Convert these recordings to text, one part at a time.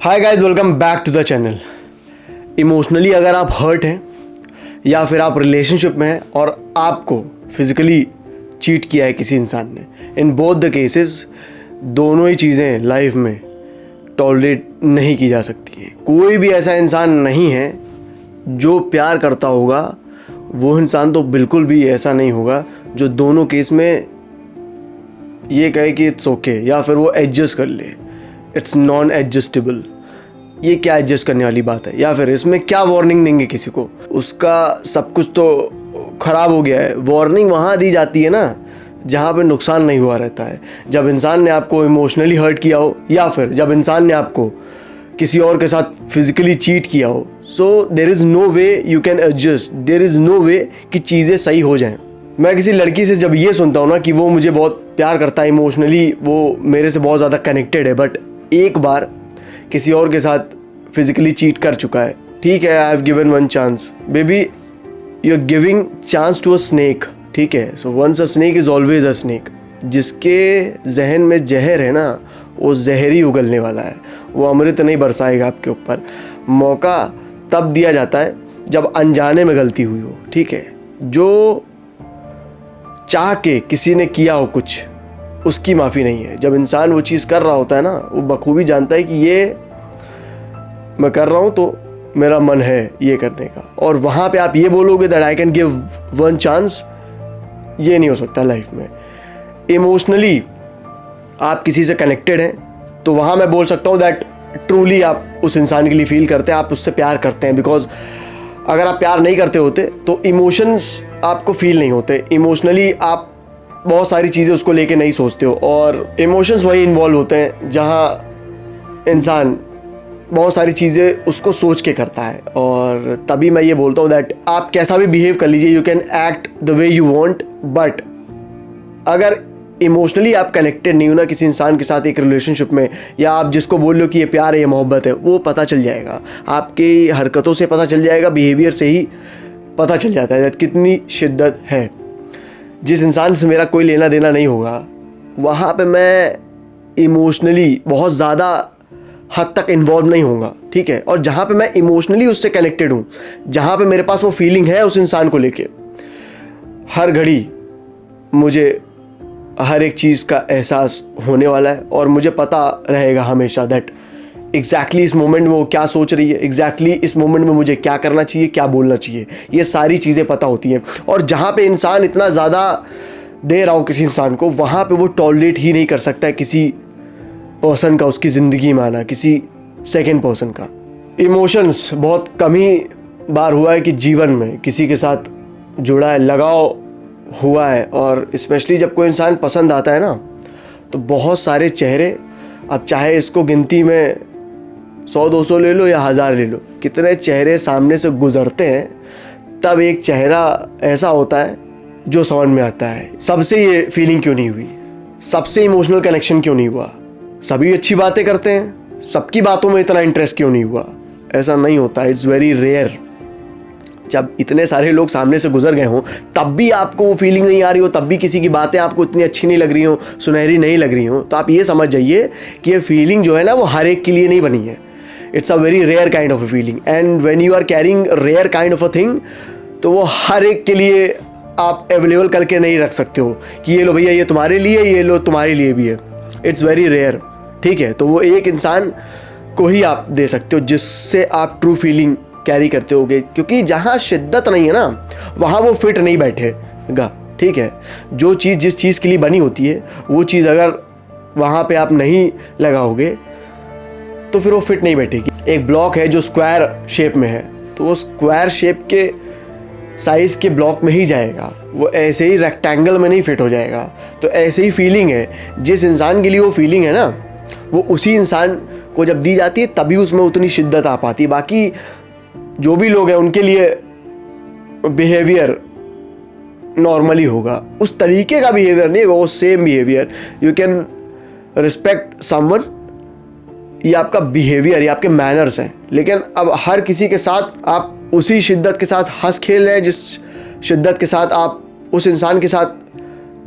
Hi guys, welcome back to the channel. Emotionally अगर आप hurt हैं या फिर आप रिलेशनशिप में हैं और आपको फिजिकली चीट किया है किसी इंसान ने, इन बोथ द केसेस दोनों ही चीज़ें लाइफ में टॉलरेट नहीं की जा सकती हैं। कोई भी ऐसा इंसान नहीं है जो प्यार करता होगा, वो इंसान तो बिल्कुल भी ऐसा नहीं होगा जो दोनों केस में ये कहे कि इट्स ओके या फिर वो एडजस्ट कर ले। It's non adjustable. ये क्या एडजस्ट करने वाली बात है? या फिर इसमें क्या वार्निंग देंगे किसी को? उसका सब कुछ तो ख़राब हो गया है। वार्निंग वहाँ दी जाती है ना जहाँ पे नुकसान नहीं हुआ रहता है। जब इंसान ने आपको इमोशनली हर्ट किया हो या फिर जब इंसान ने आपको किसी और के साथ फिजिकली चीट किया हो, so there is no way you can adjust. There is no way कि चीज़ें सही हो जाएं। मैं किसी लड़की से जब ये सुनता हूँ ना कि वो मुझे बहुत प्यार करता है, इमोशनली वो मेरे से बहुत ज़्यादा कनेक्टेड है, बट एक बार किसी और के साथ फिजिकली चीट कर चुका है, ठीक है, I have given one chance. Baby, you are giving chance to a snake, ठीक है। So once a snake is always a snake. जिसके जहन में जहर है ना, वो जहर ही उगलने वाला है, वो अमृत नहीं बरसाएगा आपके ऊपर। मौका तब दिया जाता है जब अनजाने में गलती हुई हो, ठीक है। जो चाह के किसी ने किया हो कुछ, उसकी माफ़ी नहीं है। जब इंसान वो चीज़ कर रहा होता है ना, वो बखूबी जानता है कि ये मैं कर रहा हूँ तो मेरा मन है ये करने का, और वहाँ पे आप ये बोलोगे that I can give one chance, ये नहीं हो सकता लाइफ में। इमोशनली आप किसी से कनेक्टेड हैं तो वहाँ मैं बोल सकता हूँ दैट ट्रूली आप उस इंसान के लिए फील करते हैं, आप उससे प्यार करते हैं। बिकॉज अगर आप प्यार नहीं करते होते तो इमोशंस आपको फील नहीं होते। इमोशनली आप बहुत सारी चीज़ें उसको लेके नहीं सोचते हो, और इमोशंस वही इन्वॉल्व होते हैं जहाँ इंसान बहुत सारी चीज़ें उसको सोच के करता है। और तभी मैं ये बोलता हूँ दैट आप कैसा भी बिहेव कर लीजिए, you can act the way you want, but अगर इमोशनली आप कनेक्टेड नहीं हो ना किसी इंसान के साथ एक रिलेशनशिप में, या आप जिसको बोल लो कि ये प्यार है, ये मोहब्बत है, वो पता चल जाएगा। आपकी हरकतों से पता चल जाएगा, बिहेवियर से ही पता चल जाता है कितनी शिद्दत है। जिस इंसान से मेरा कोई लेना देना नहीं होगा, वहाँ पे मैं इमोशनली बहुत ज़्यादा हद तक इन्वॉल्व नहीं होऊंगा, ठीक है। और जहाँ पे मैं इमोशनली उससे कनेक्टेड हूँ, जहाँ पे मेरे पास वो फीलिंग है उस इंसान को लेके, हर घड़ी मुझे हर एक चीज़ का एहसास होने वाला है, और मुझे पता रहेगा हमेशा दैट एग्जैक्टली इस मोमेंट में वो क्या सोच रही है, एग्जैक्टली इस मोमेंट में मुझे क्या करना चाहिए, क्या बोलना चाहिए, ये सारी चीज़ें पता होती हैं। और जहाँ पे इंसान इतना ज़्यादा दे रहा हो किसी इंसान को, वहाँ पे वो टॉलरेट ही नहीं कर सकता है किसी पर्सन का, उसकी ज़िंदगी में आना, किसी सेकेंड पर्सन का। इमोशंस बहुत कम ही बार हुआ है कि जीवन में किसी के साथ जुड़ा है, लगाव हुआ है, और स्पेशली जब कोई इंसान पसंद आता है ना, तो बहुत सारे चेहरे, अब चाहे इसको गिनती में 100-200 ले लो या 1000 ले लो, कितने चेहरे सामने से गुजरते हैं, तब एक चेहरा ऐसा होता है जो समझ में आता है सबसे ये फीलिंग क्यों नहीं हुई, सबसे इमोशनल कनेक्शन क्यों नहीं हुआ। सभी अच्छी बातें करते हैं, सबकी बातों में इतना इंटरेस्ट क्यों नहीं हुआ। ऐसा नहीं होता, इट्स वेरी रेयर। जब इतने सारे लोग सामने से गुजर गए हों, तब भी आपको वो फीलिंग नहीं आ रही हो, तब भी किसी की बातें आपको इतनी अच्छी नहीं लग रही हो, सुनहरी नहीं लग रही हो, तो आप ये समझ जाइए कि ये फीलिंग जो है ना, वो हर एक के लिए नहीं बनी है। It's a very rare kind of a feeling, and when you are caring rare kind of a thing, तो वो हर एक के लिए आप अवेलेबल करके नहीं रख सकते हो कि ये लो भैया, ये तुम्हारे लिए, ये लो तुम्हारे लिए भी है। इट्स वेरी रेयर, ठीक है। तो वो एक इंसान को ही आप दे सकते हो जिससे आप ट्रू फीलिंग कैरी करते होगे, क्योंकि जहाँ शिद्दत नहीं है ना, वहाँ वो फिट नहीं बैठेगा, ठीक है। जो चीज़ जिस चीज़ के लिए बनी होती है, वो चीज़ अगर वहाँ पे आप नहीं लगाओगे तो फिर वो फिट नहीं बैठेगी। एक ब्लॉक है जो स्क्वायर शेप में है, तो वो स्क्वायर शेप के साइज़ के ब्लॉक में ही जाएगा, वो ऐसे ही रेक्टेंगल में नहीं फिट हो जाएगा। तो ऐसे ही फीलिंग है, जिस इंसान के लिए वो फीलिंग है ना, वो उसी इंसान को जब दी जाती है तभी उसमें उतनी शिद्दत आ पाती है। बाकी जो भी लोग हैं उनके लिए बिहेवियर नॉर्मली होगा, उस तरीके का बिहेवियर नहीं होगा, वो same behaviour. You can respect someone, ये आपका बिहेवियर, ये आपके मैनर्स हैं। लेकिन अब हर किसी के साथ आप उसी शिद्दत के साथ हंस खेल रहे हैं जिस शिद्दत के साथ आप उस इंसान के साथ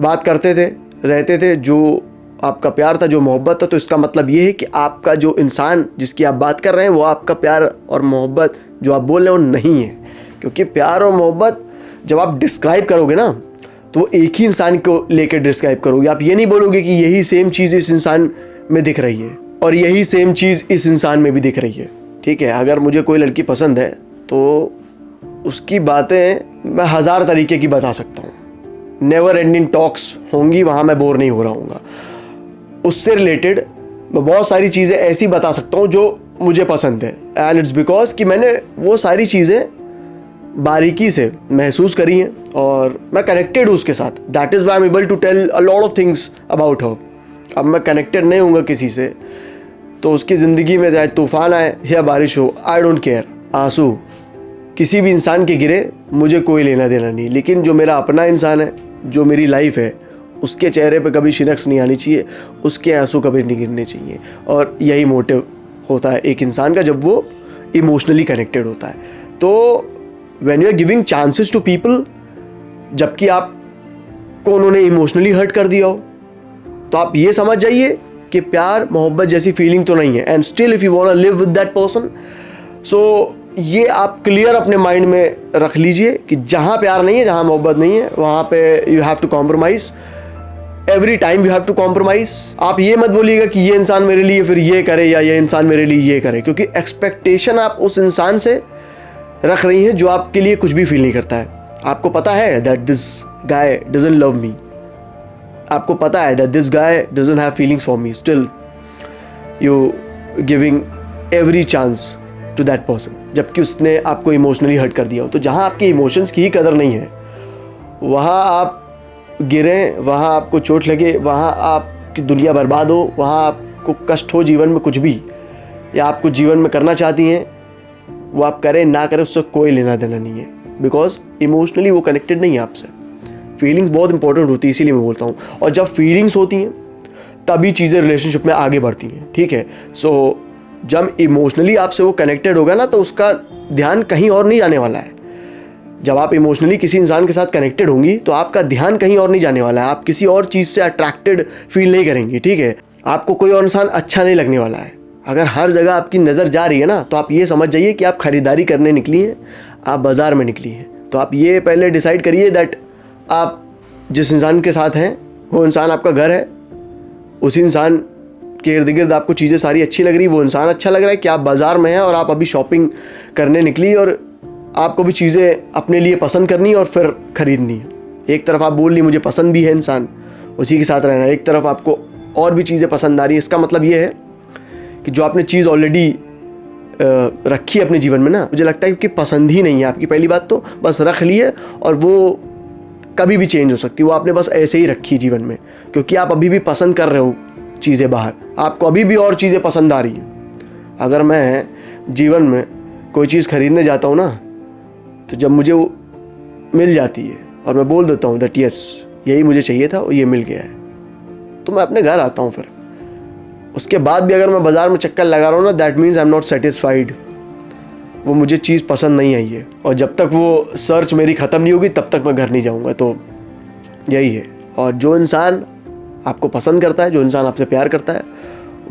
बात करते थे, रहते थे, जो आपका प्यार था, जो मोहब्बत था, तो इसका मतलब ये है कि आपका जो इंसान जिसकी आप बात कर रहे हैं वो आपका प्यार और मोहब्बत जो आप बोल रहे हैं वो नहीं है। क्योंकि प्यार और मोहब्बत जब आप डिस्क्राइब करोगे ना तो वो एक ही इंसान को लेकर डिस्क्राइब करोगे। आप ये नहीं बोलोगे कि यही सेम चीज़ इस इंसान में दिख रही है और यही सेम चीज़ इस इंसान में भी दिख रही है। ठीक है, अगर मुझे कोई लड़की पसंद है तो उसकी बातें मैं 1000 तरीके की बता सकता हूँ, नेवर एंडिंग टॉक्स होंगी, वहाँ मैं बोर नहीं हो रहा हूँगा। उससे रिलेटेड मैं बहुत सारी चीज़ें ऐसी बता सकता हूँ जो मुझे पसंद है, एंड इट्स बिकॉज कि मैंने वो सारी चीज़ें बारीकी से महसूस करी हैं और मैं कनेक्टेड हूँ उसके साथ। That is why I am able to tell a lot of things about her. अब मैं कनेक्टेड नहीं हूँगा किसी से तो उसकी ज़िंदगी में चाहे तूफ़ान आए या बारिश हो, आई डोंट केयर। आंसू किसी भी इंसान के गिरे मुझे कोई लेना देना नहीं, लेकिन जो मेरा अपना इंसान है, जो मेरी लाइफ है, उसके चेहरे पे कभी शिनक्स नहीं आनी चाहिए, उसके आंसू कभी नहीं गिरने चाहिए। और यही मोटिव होता है एक इंसान का जब वो इमोशनली कनेक्टेड होता है। तो when you are giving chances to people, जबकि आपको उन्होंने इमोशनली हर्ट कर दिया हो, तो आप ये समझ जाइए कि प्यार मोहब्बत जैसी फीलिंग तो नहीं है। And still if you want to live with that person, so ये आप क्लियर अपने माइंड में रख लीजिए कि जहाँ प्यार नहीं है, जहाँ मोहब्बत नहीं है, वहाँ पे you have to compromise. Every time you have to compromise. आप ये मत बोलिएगा कि ये इंसान मेरे लिए फिर ये करे या ये इंसान मेरे लिए ये करे, क्योंकि एक्सपेक्टेशन आप उस इंसान से रख रही हैं जो आपके लिए कुछ भी फील नहीं करता है। आपको पता है that this guy doesn't love me, आपको पता है that this guy doesn't have feelings for me, still you giving every chance to that person, जबकि उसने आपको इमोशनली हर्ट कर दिया हो। तो जहाँ आपके इमोशंस की ही कदर नहीं है, वहाँ आप गिरें, वहाँ आपको चोट लगे, वहाँ आपकी दुनिया बर्बाद हो, वहाँ आपको कष्ट हो जीवन में कुछ भी, या आपको जीवन में करना चाहती हैं वो आप करें ना करें, उससे कोई लेना देना नहीं है, बिकॉज इमोशनली वो कनेक्टेड नहीं है आपसे। फीलिंग्स बहुत इंपॉर्टेंट होती है, इसीलिए मैं बोलता हूँ। और जब फीलिंग्स होती हैं तभी चीज़ें रिलेशनशिप में आगे बढ़ती हैं। ठीक है, सो जब इमोशनली आपसे वो कनेक्टेड होगा ना तो उसका ध्यान कहीं और नहीं जाने वाला है। जब आप इमोशनली किसी इंसान के साथ कनेक्टेड होंगी तो आपका ध्यान कहीं और नहीं जाने वाला है, आप किसी और चीज़ से अट्रैक्टेड फील नहीं करेंगी। ठीक है, आपको कोई और इंसान अच्छा नहीं लगने वाला है। अगर हर जगह आपकी नज़र जा रही है ना तो आप ये समझ जाइए कि आप ख़रीदारी करने निकली हैं, आप बाज़ार में निकली हैं। तो आप ये पहले डिसाइड करिए दैट आप जिस इंसान के साथ हैं वो इंसान आपका घर है, उसी इंसान के इर्द गिर्द आपको चीज़ें सारी अच्छी लग रही, वो इंसान अच्छा लग रहा है, कि आप बाज़ार में हैं और आप अभी शॉपिंग करने निकली और आपको भी चीज़ें अपने लिए पसंद करनी और फिर ख़रीदनी है। एक तरफ आप बोल रही मुझे पसंद भी है इंसान, उसी के साथ रहना, एक तरफ आपको और भी चीज़ें पसंद आ रही है। इसका मतलब ये है कि जो आपने चीज़ ऑलरेडी रखी है अपने जीवन में ना, मुझे लगता है कि पसंद ही नहीं है आपकी। पहली बात तो बस रख ली है और वो कभी भी चेंज हो सकती है, वो आपने बस ऐसे ही रखी जीवन में, क्योंकि आप अभी भी पसंद कर रहे हो चीज़ें बाहर, आपको अभी भी और चीज़ें पसंद आ रही हैं। अगर मैं जीवन में कोई चीज़ खरीदने जाता हूँ ना, तो जब मुझे वो मिल जाती है और मैं बोल देता हूँ दैट यस यही मुझे चाहिए था और ये मिल गया है, तो मैं अपने घर आता हूँ। फिर उसके बाद भी अगर मैं बाज़ार में चक्कर लगा रहा हूँ ना, that means I am not satisfied, वो मुझे चीज़ पसंद नहीं आई है, और जब तक वो सर्च मेरी ख़त्म नहीं होगी तब तक मैं घर नहीं जाऊँगा। तो यही है। और जो इंसान आपको पसंद करता है, जो इंसान आपसे प्यार करता है,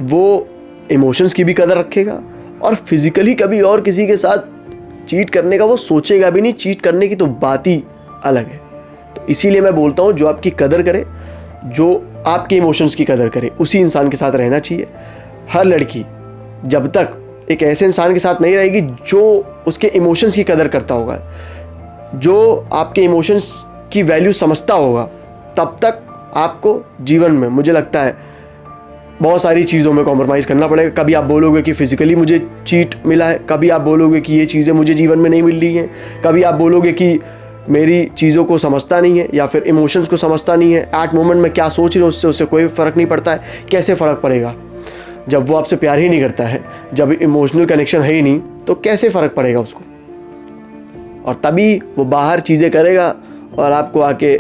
वो इमोशंस की भी कदर रखेगा और फिज़िकली कभी और किसी के साथ चीट करने का वो सोचेगा भी नहीं। चीट करने की तो बात ही अलग है। तो इसीलिए मैं बोलता हूँ जो आपकी कदर करे, जो आपके इमोशंस की कदर करे, उसी इंसान के साथ रहना चाहिए। हर लड़की जब तक एक ऐसे इंसान के साथ नहीं रहेगी जो उसके इमोशंस की कदर करता होगा, जो आपके इमोशंस की वैल्यू समझता होगा, तब तक आपको जीवन में मुझे लगता है बहुत सारी चीज़ों में कॉम्प्रोमाइज़ करना पड़ेगा। कभी आप बोलोगे कि फ़िज़िकली मुझे चीट मिला है, कभी आप बोलोगे कि ये चीज़ें मुझे जीवन में नहीं मिल रही हैं, कभी आप बोलोगे कि मेरी चीज़ों को समझता नहीं है या फिर इमोशंस को समझता नहीं है। एट मोमेंट में क्या सोच रहे हो उससे कोई फ़र्क नहीं पड़ता है। कैसे फ़र्क पड़ेगा जब वो आपसे प्यार ही नहीं करता है, जब इमोशनल कनेक्शन है ही नहीं, तो कैसे फ़र्क पड़ेगा उसको। और तभी वो बाहर चीज़ें करेगा और आपको आके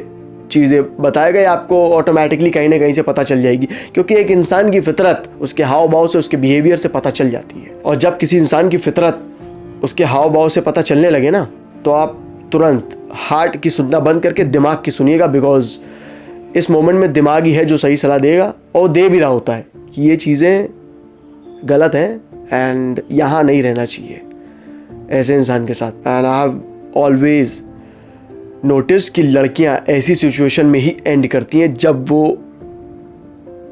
चीज़ें बताएगा, या आपको ऑटोमेटिकली कहीं ना कहीं से पता चल जाएगी, क्योंकि एक इंसान की फितरत उसके हाव भाव से, उसके बिहेवियर से पता चल जाती है। और जब किसी इंसान की फितरत उसके हाव भाव से पता चलने लगे ना, तो आप तुरंत हार्ट की सुनना बंद करके दिमाग की सुनिएगा, बिकॉज इस मोमेंट में दिमाग ही है जो सही सलाह देगा, और दे भी रहा होता है कि ये चीज़ें गलत हैं एंड यहाँ नहीं रहना चाहिए ऐसे इंसान के साथ। And I have always notice कि लड़कियाँ ऐसी सिचुएशन में ही एंड करती हैं जब वो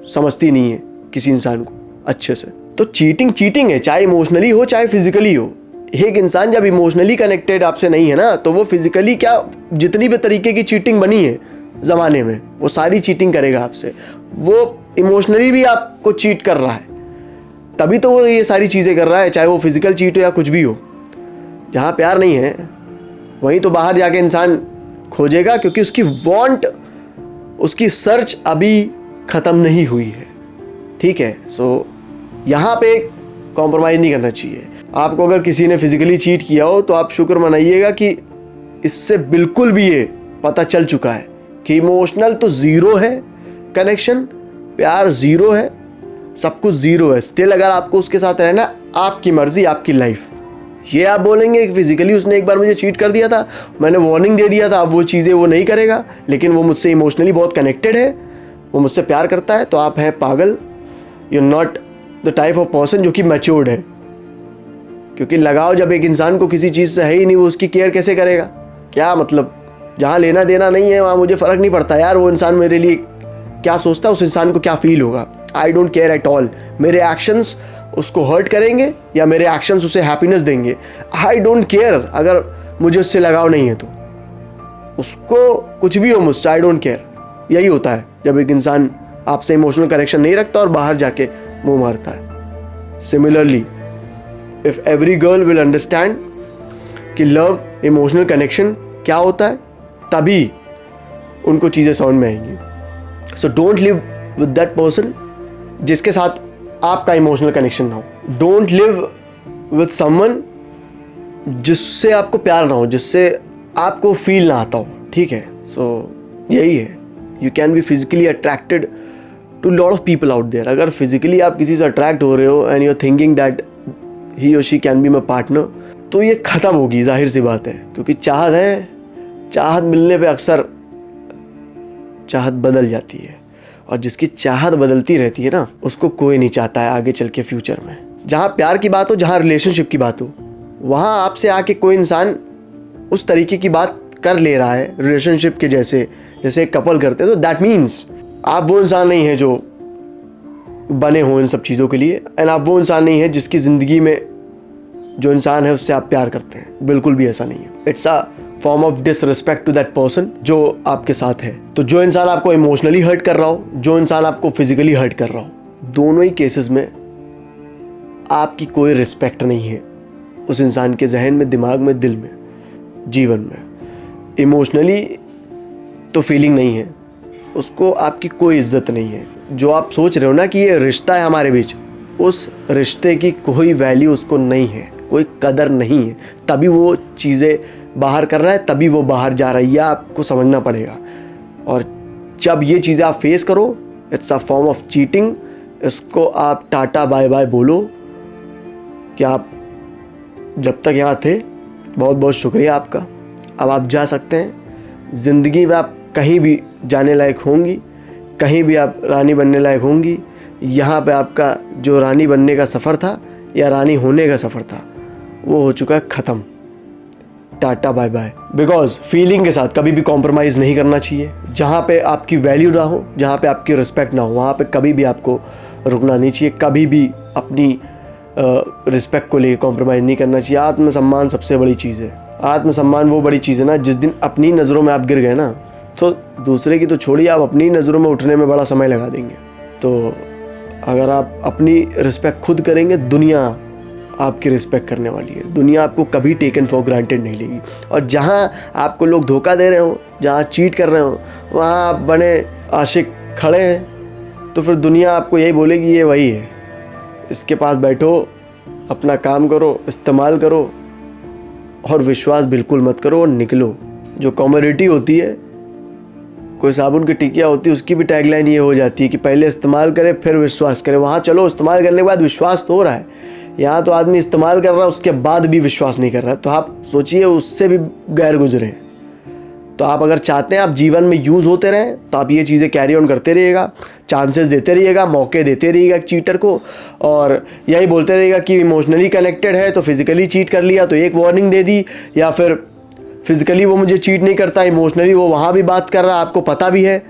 समझती नहीं है किसी इंसान को अच्छे से। तो चीटिंग है, चाहे इमोशनली हो चाहे फिजिकली हो। एक इंसान जब इमोशनली कनेक्टेड आपसे नहीं है ना, तो वो फिजिकली क्या, जितनी भी तरीके की चीटिंग बनी है ज़माने में, वो सारी चीटिंग करेगा आपसे। वो इमोशनली भी आपको चीट कर रहा है, तभी तो वो ये सारी चीज़ें कर रहा है, चाहे वो फिजिकल चीट हो या कुछ भी हो। जहाँ प्यार नहीं है वहीं तो बाहर जाके इंसान खोजेगा, क्योंकि उसकी वांट, उसकी सर्च अभी ख़त्म नहीं हुई है। ठीक है, सो यहाँ पे कॉम्प्रोमाइज़ नहीं करना चाहिए। आपको अगर किसी ने फिजिकली चीट किया हो तो आप शुक्र मनाइएगा कि इससे बिल्कुल भी ये पता चल चुका है कि इमोशनल तो ज़ीरो है कनेक्शन, प्यार ज़ीरो है, सब कुछ ज़ीरो है। स्टिल अगर आपको उसके साथ रहना, आपकी मर्ज़ी, आपकी लाइफ। ये आप बोलेंगे कि फिजिकली उसने एक बार मुझे चीट कर दिया था, मैंने वार्निंग दे दिया था, अब वो चीज़ें वो नहीं करेगा, लेकिन वो मुझसे इमोशनली बहुत कनेक्टेड है, वो मुझसे प्यार करता है, तो आप हैं पागल। You are not the type of person जो कि मैच्योर्ड है। क्योंकि लगाव जब एक इंसान को किसी चीज़ से है ही नहीं, वो उसकी केयर कैसे करेगा? क्या मतलब, जहाँ लेना देना नहीं है वहाँ मुझे फ़र्क नहीं पड़ता यार वो इंसान मेरे लिए क्या सोचता है, उस इंसान को क्या फील होगा। I don't care at all. मेरे एक्शंस उसको हर्ट करेंगे या मेरे एक्शंस उसे हैप्पीनेस देंगे, आई डोंट केयर। अगर मुझे उससे लगाव नहीं है तो उसको कुछ भी हो मुझसे, आई डोंट केयर। यही होता है जब एक इंसान आपसे इमोशनल कनेक्शन नहीं रखता और बाहर जाके मुंह मारता है। Similarly, if every girl will understand कि लव, इमोशनल कनेक्शन क्या होता है, तभी उनको चीज़ें समझ में आएंगी। So don't live with that person जिसके साथ आपका इमोशनल कनेक्शन ना हो। डोंट लिव विद समवन जिससे आपको प्यार ना हो, जिससे आपको फील ना आता हो। ठीक है, सो यही है। You can be physically attracted to lot of people out there. अगर फिजिकली आप किसी से अट्रैक्ट हो रहे हो and you are thinking that he और she can be my partner, तो ये ख़त्म होगी, जाहिर सी बात है। क्योंकि चाहत है, चाहत मिलने पे अक्सर चाहत बदल जाती है, और जिसकी चाहत बदलती रहती है ना, उसको कोई नहीं चाहता है आगे चल के फ्यूचर में। जहाँ प्यार की बात हो, जहाँ रिलेशनशिप की बात हो, वहाँ आपसे आके कोई इंसान उस तरीके की बात कर ले रहा है रिलेशनशिप के जैसे एक कपल करते हैं, तो दैट मीन्स आप वो इंसान नहीं है जो बने हो इन सब चीज़ों के लिए, एंड आप वो इंसान नहीं है जिसकी ज़िंदगी में जो इंसान है उससे आप प्यार करते हैं। बिल्कुल भी ऐसा नहीं है। It's a form of disrespect to that person जो आपके साथ है। तो जो इंसान आपको इमोशनली हर्ट कर रहा हो, जो इंसान आपको फिजिकली हर्ट कर रहा हो, दोनों ही केसेस में आपकी कोई रिस्पेक्ट नहीं है उस इंसान के जहन में, दिमाग में, दिल में, जीवन में। इमोशनली तो फीलिंग नहीं है, उसको आपकी कोई इज्जत नहीं है। जो आप सोच रहे हो ना कि ये रिश्ता है हमारे बीच, उस रिश्ते की कोई वैल्यू उसको नहीं है, कोई कदर नहीं है। तभी वो चीज़ें बाहर कर रहा है, तभी वो बाहर जा रहा है, यह आपको समझना पड़ेगा। और जब ये चीज़ें आप फेस करो, it's a form of cheating. इसको आप टाटा बाय बाय बोलो कि आप जब तक यहाँ थे बहुत बहुत शुक्रिया आपका, अब आप जा सकते हैं। ज़िंदगी में आप कहीं भी जाने लायक होंगी, कहीं भी आप रानी बनने लायक होंगी। यहाँ पे आपका जो रानी बनने का सफ़र था या रानी होने का सफ़र था, वो हो चुका है ख़त्म। Tata bye bye. Because feeling के साथ कभी भी कॉम्प्रोमाइज़ नहीं करना चाहिए। जहाँ पे आपकी वैल्यू ना हो, जहाँ पे आपकी रिस्पेक्ट ना हो, वहाँ पे कभी भी आपको रुकना नहीं चाहिए। कभी भी अपनी रिस्पेक्ट को लेकर कॉम्प्रोमाइज़ नहीं करना चाहिए। आत्मसम्मान सबसे बड़ी चीज़ है। आत्मसम्मान वो बड़ी चीज़ है ना, जिस दिन अपनी नज़रों में आप गिर गए ना, तो दूसरे की तो छोड़िए, आप अपनी नज़रों में उठने में बड़ा समय लगा देंगे। तो अगर आप अपनी रिस्पेक्ट खुद करेंगे, दुनिया आपकी रिस्पेक्ट करने वाली है। दुनिया आपको कभी टेकन फॉर ग्रांटेड नहीं लेगी। और जहाँ आपको लोग धोखा दे रहे हो, जहाँ चीट कर रहे हो, वहाँ आप बने आशिक खड़े हैं, तो फिर दुनिया आपको यही बोलेगी ये वही है, इसके पास बैठो, अपना काम करो, इस्तेमाल करो, और विश्वास बिल्कुल मत करो और निकलो। जो कॉमोडिटी होती है, कोई साबुन की टिकिया होती है, उसकी भी टैगलाइन ये हो जाती है कि पहले इस्तेमाल करे फिर विश्वास करे। वहाँ चलो, इस्तेमाल करने के बाद विश्वास तो हो रहा है, यहाँ तो आदमी इस्तेमाल कर रहा है उसके बाद भी विश्वास नहीं कर रहा है। तो आप सोचिए, उससे भी गैर गुजरे हैं। तो आप अगर चाहते हैं आप जीवन में यूज़ होते रहें तो आप ये चीज़ें कैरी ऑन करते रहिएगा, चांसेस देते रहिएगा, मौके देते रहिएगा चीटर को, और यही बोलते रहिएगा कि इमोशनली कनेक्टेड है तो फिज़िकली चीट कर लिया तो एक वार्निंग दे दी, या फिर फिज़िकली वो मुझे चीट नहीं करता, इमोशनली वो वहाँ भी बात कर रहा है आपको पता भी है,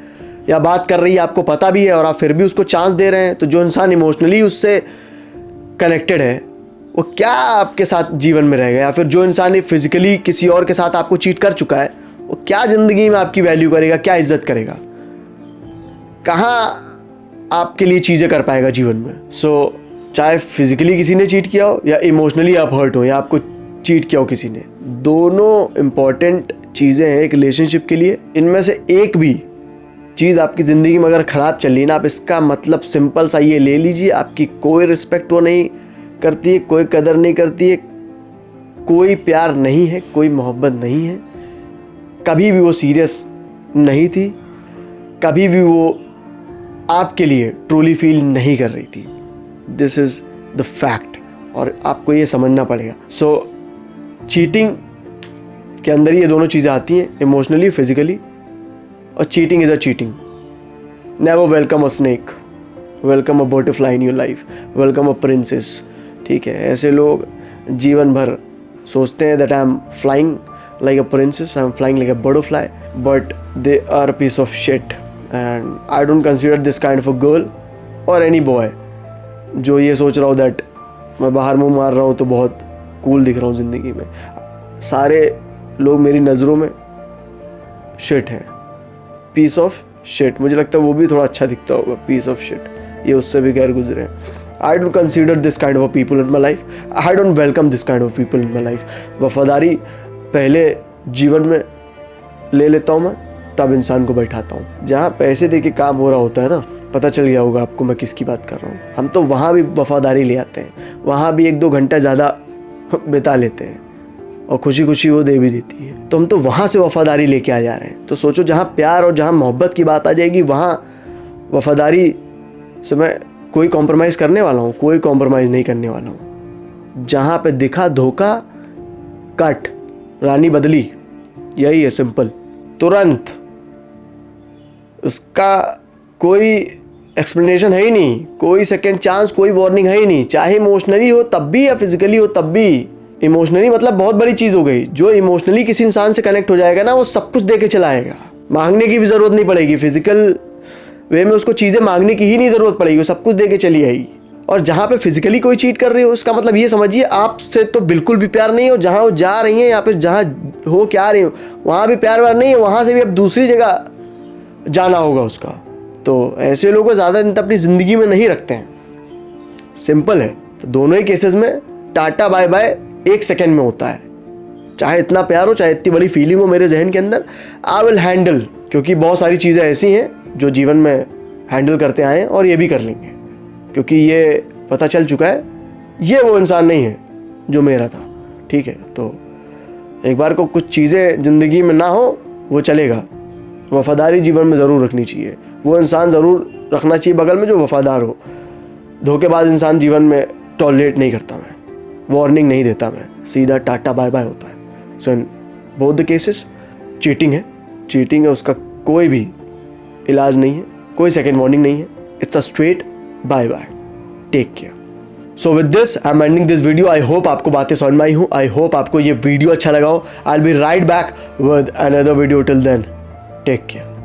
या बात कर रही है आपको पता भी है और आप फिर भी उसको चांस दे रहे हैं। तो जो इंसान इमोशनली उससे कनेक्टेड है वो क्या आपके साथ जीवन में रहेगा, या फिर जो इंसान फिज़िकली किसी और के साथ आपको चीट कर चुका है वो क्या ज़िंदगी में आपकी वैल्यू करेगा, क्या इज्जत करेगा, कहाँ आपके लिए चीज़ें कर पाएगा जीवन में। चाहे फिज़िकली किसी ने चीट किया हो या इमोशनली आप हर्ट हो या आपको चीट किया हो किसी ने, दोनों इम्पॉर्टेंट चीज़ें हैं एक रिलेशनशिप के लिए। इनमें से एक भी चीज़ आपकी ज़िंदगी में अगर ख़राब चल रही है ना, आप इसका मतलब सिंपल सा ये ले लीजिए, आपकी कोई रिस्पेक्ट वो नहीं करती है, कोई कदर नहीं करती है, कोई प्यार नहीं है, कोई मोहब्बत नहीं है, कभी भी वो सीरियस नहीं थी, कभी भी वो आपके लिए ट्रूली फील नहीं कर रही थी। दिस इज़ द फैक्ट और आपको ये समझना पड़ेगा। चीटिंग के अंदर ये दोनों चीज़ें आती हैं, इमोशनली, फिजिकली, और cheating is a cheating. Never welcome a snake, welcome a butterfly in your life, welcome a princess. ठीक है, ऐसे लोग जीवन भर सोचते हैं that I am flying like a princess, I'm flying like a butterfly, but they are a piece of shit and I don't consider this kind of a girl or any boy जो ये सोच रहा हो that मैं बाहर मुंह मार रहा हूँ तो बहुत कूल दिख रहा हूँ ज़िंदगी में। सारे लोग मेरी नज़रों में शिट हैं, पीस ऑफ शिट। मुझे लगता है वो भी थोड़ा अच्छा दिखता होगा, पीस ऑफ शिट, ये उससे भी गैर गुजरे हैं। I don't consider this kind of a people in my life. I don't welcome this kind of people in my life. वफादारी पहले जीवन में ले लेता हूँ मैं, तब इंसान को बैठाता हूँ। जहाँ पैसे दे के काम हो रहा होता है ना, पता चल गया होगा आपको मैं किसकी बात कर रहा हूँ। हम तो वहाँ भी वफादारी ले आते हैं, वहाँ भी 1-2 घंटा ज़्यादा बिता लेते हैं और खुशी खुशी वो दे भी देती है। तो हम तो वहाँ से वफादारी लेके आ जा रहे हैं। तो सोचो जहाँ प्यार और जहाँ मोहब्बत की बात आ जाएगी वहाँ वफादारी से मैं कोई कॉम्प्रोमाइज़ करने वाला हूँ? कोई कॉम्प्रोमाइज़ नहीं करने वाला हूँ। जहाँ पे दिखा धोखा, कट, रानी बदली, यही है सिंपल, तुरंत। उसका कोई एक्सप्लेनेशन है ही नहीं, कोई सेकेंड चांस, कोई वार्निंग है ही नहीं। चाहे इमोशनली हो तब भी या फिजिकली हो तब भी। इमोशनली मतलब बहुत बड़ी चीज़ हो गई। जो इमोशनली किसी इंसान से कनेक्ट हो जाएगा ना, वो सब कुछ दे के चला आएगा, मांगने की भी ज़रूरत नहीं पड़ेगी। फिजिकल वे में उसको चीज़ें मांगने की ही नहीं ज़रूरत पड़ेगी, वो सब कुछ दे के चली आएगी। और जहाँ पे फिजिकली कोई चीट कर रही हो, उसका मतलब ये समझिए आपसे तो बिल्कुल भी प्यार नहीं हो। जहाँ वो जा रही हैं या फिर जहाँ हो क्या रही हो वहाँ भी प्यार वार नहीं है, वहाँ से भी अब दूसरी जगह जाना होगा उसका। तो ऐसे लोगों को ज़्यादा दिन तक अपनी ज़िंदगी में नहीं रखते हैं, सिंपल है। तो दोनों ही केसेस में टाटा बाय बाय 1 सेकेंड में होता है। चाहे इतना प्यार हो, चाहे इतनी बड़ी फीलिंग हो मेरे जहन के अंदर, आई विल हैंडल, क्योंकि बहुत सारी चीज़ें ऐसी हैं जो जीवन में हैंडल करते आए हैं और ये भी कर लेंगे, क्योंकि ये पता चल चुका है ये वो इंसान नहीं है जो मेरा था। ठीक है, तो एक बार को कुछ चीज़ें ज़िंदगी में ना हो वो चलेगा, वफादारी जीवन में ज़रूर रखनी चाहिए। वो इंसान ज़रूर रखना चाहिए बगल में जो वफादार हो। धोखेबाज इंसान जीवन में टॉलरेट नहीं करता मैं, वार्निंग नहीं देता मैं, सीधा टाटा बाय बाय होता है। So in both the cases cheating है, उसका कोई भी इलाज नहीं है, कोई सेकेंड वार्निंग नहीं है, it's a straight bye bye, take care. So with this I am ending this video. I hope आपको बातें समझ में आई हूँ, आई होप आपको ये वीडियो अच्छा लगा हो। I will be right back with another video. Till then take care.